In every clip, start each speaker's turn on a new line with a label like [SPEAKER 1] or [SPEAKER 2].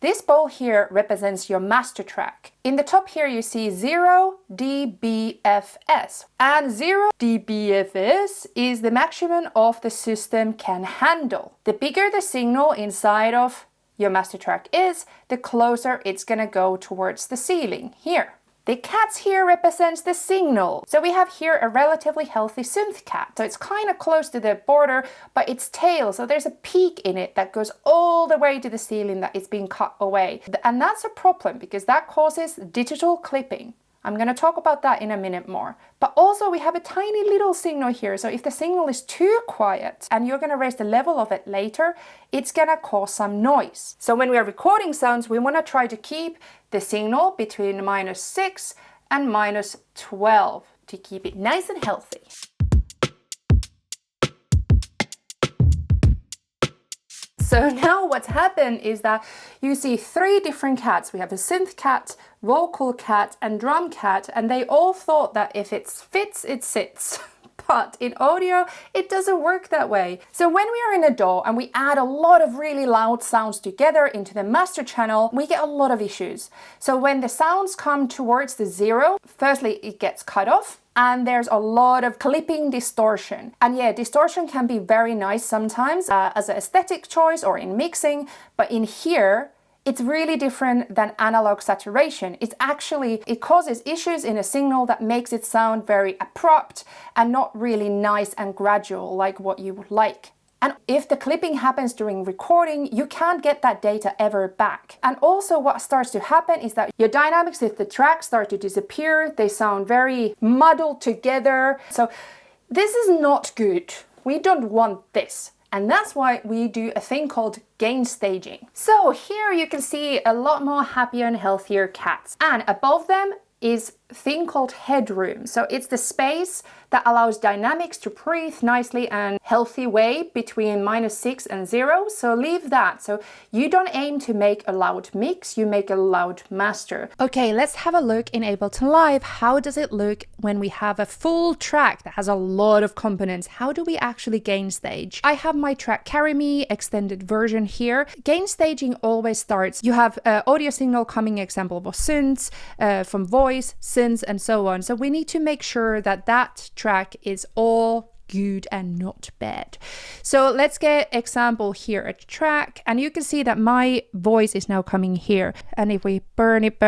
[SPEAKER 1] This ball here represents your master track. In the top here you see 0 dBFS, and 0 dBFS is the maximum of the system can handle. The bigger the signal inside of your master track is, the closer it's gonna go towards the ceiling here. The cats here represents the signal. So we have here a relatively healthy synth cat. So it's kind of close to the border, but its tail, so there's a peak in it that goes all the way to the ceiling that is being cut away. And that's a problem because that causes digital clipping. I'm going to talk about that in a minute more. But also we have a tiny little signal here. So if the signal is too quiet and you're going to raise the level of it later, it's going to cause some noise. So when we are recording sounds, we want to try to keep the signal between -6 and -12 to keep it nice and healthy. So now what's happened is that you see 3 different cats. We have a synth cat, vocal cat, and drum cat, and they all thought that if it fits, it sits. But in audio, it doesn't work that way. So when we are in a DAW and we add a lot of really loud sounds together into the master channel, we get a lot of issues. So when the sounds come towards the 0, firstly, it gets cut off. And there's a lot of clipping distortion. And yeah, distortion can be very nice sometimes as an aesthetic choice or in mixing, but in here, it's really different than analog saturation. It causes issues in a signal that makes it sound very abrupt and not really nice and gradual like what you would like. And if the clipping happens during recording, you can't get that data ever back. And also what starts to happen is that your dynamics with the track start to disappear. They sound very muddled together. So this is not good. We don't want this. And that's why we do a thing called gain staging. So here you can see a lot more happier and healthier cats. And above them is a thing called headroom. So it's the space that allows dynamics to breathe nicely and healthy way between -6 and 0. So leave that. So you don't aim to make a loud mix, you make a loud master. Okay, let's have a look in Ableton Live. How does it look when we have a full track that has a lot of components? How do we actually gain stage? I have my track Carry Me extended version here. Gain staging always starts, you have audio signal coming, example of synths, from voice, synths, and so on. So we need to make sure that that track is all good and not bad. So let's get example here at track, and you can see that my voice is now coming here. And if we burn it,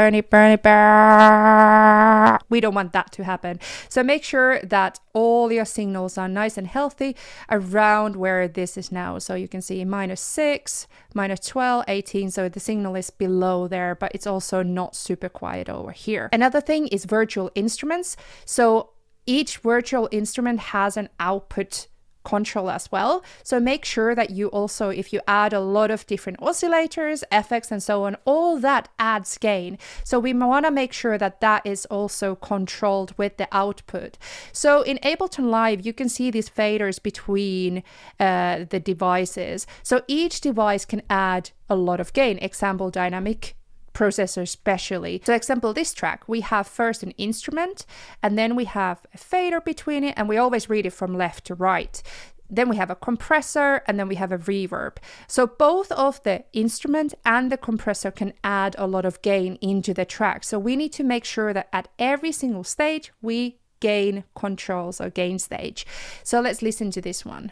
[SPEAKER 1] we don't want that to happen. So make sure that all your signals are nice and healthy around where this is now. So you can see -6, -12, 18. So the signal is below there, but it's also not super quiet over here. Another thing is virtual instruments. So each virtual instrument has an output control as well. So make sure that you also, if you add a lot of different oscillators, effects, and so on, all that adds gain. So we want to make sure that that is also controlled with the output. So in Ableton Live, you can see these faders between the devices. So each device can add a lot of gain. Example, dynamic processor especially. So example, this track, we have first an instrument, and then we have a fader between it, and we always read it from left to right. Then we have a compressor, and then we have a reverb. So both of the instrument and the compressor can add a lot of gain into the track. So we need to make sure that at every single stage, we gain controls or gain stage. So let's listen to this one.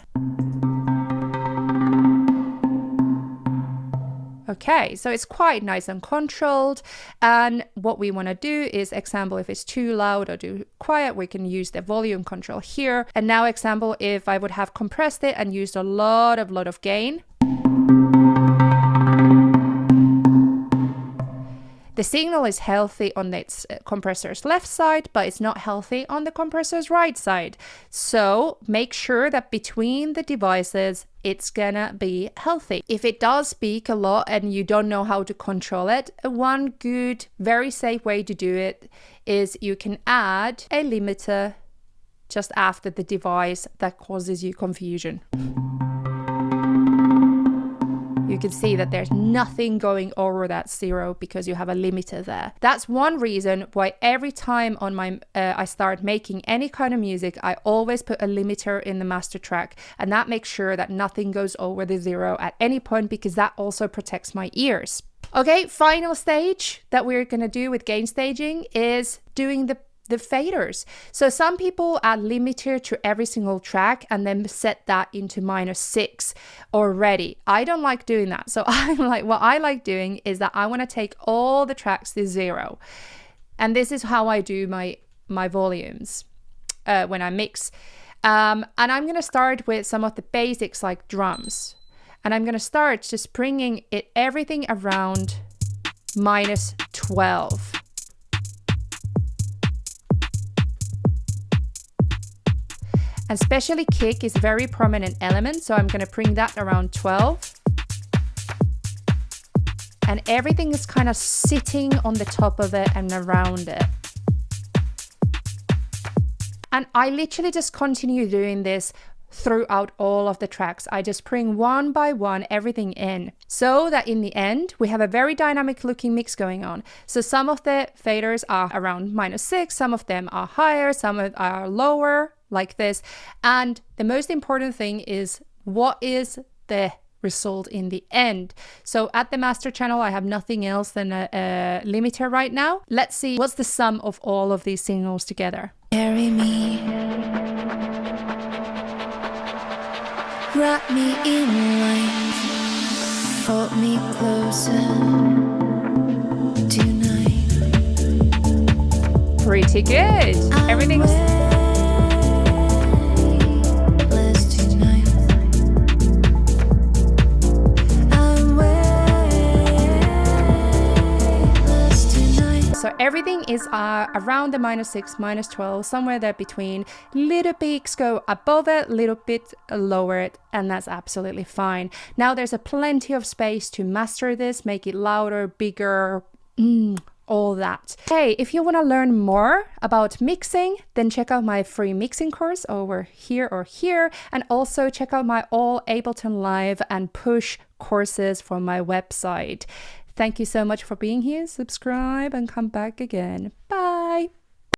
[SPEAKER 1] Okay, so it's quite nice and controlled, and what we want to do is, example, if it's too loud or too quiet, we can use the volume control here. And now example, if I would have compressed it and used a lot of gain, the signal is healthy on its compressor's left side, but it's not healthy on the compressor's right side. So make sure that between the devices, it's gonna be healthy. If it does speak a lot and you don't know how to control it, one good, very safe way to do it is you can add a limiter just after the device that causes you confusion. You can see that there's nothing going over that 0 because you have a limiter there. That's one reason why every time on my I start making any kind of music, I always put a limiter in the master track, and that makes sure that nothing goes over the 0 at any point, because that also protects my ears. Okay, final stage that we're gonna do with gain staging is doing the faders. So some people add limiter to every single track and then set that into -6 already. I don't like doing that. So I'm like, what I like doing is that I want to take all the tracks to 0. And this is how I do my volumes when I mix. And I'm going to start with some of the basics like drums. And I'm going to start just bringing everything around -12. And especially kick is a very prominent element, so I'm going to bring that around 12. And everything is kind of sitting on the top of it and around it. And I literally just continue doing this throughout all of the tracks. I just bring one by one everything in, so that in the end we have a very dynamic looking mix going on. So some of the faders are around -6, some of them are higher, some are lower, like this. And the most important thing is, what is the result in the end? So at the master channel, I have nothing else than a limiter right now. Let's see what's the sum of all of these signals together.
[SPEAKER 2] Carry me, wrap me in light, hold me closer tonight.
[SPEAKER 1] Pretty good. Everything's So everything is around the -6, -12, somewhere there between. Little peaks go above it, little bit lower it, and that's absolutely fine. Now there's a plenty of space to master this, make it louder, bigger, all that. Hey, if you want to learn more about mixing, then check out my free mixing course over here or here, and also check out my all Ableton Live and Push courses from my website. Thank you so much for being here. Subscribe and come back again. Bye.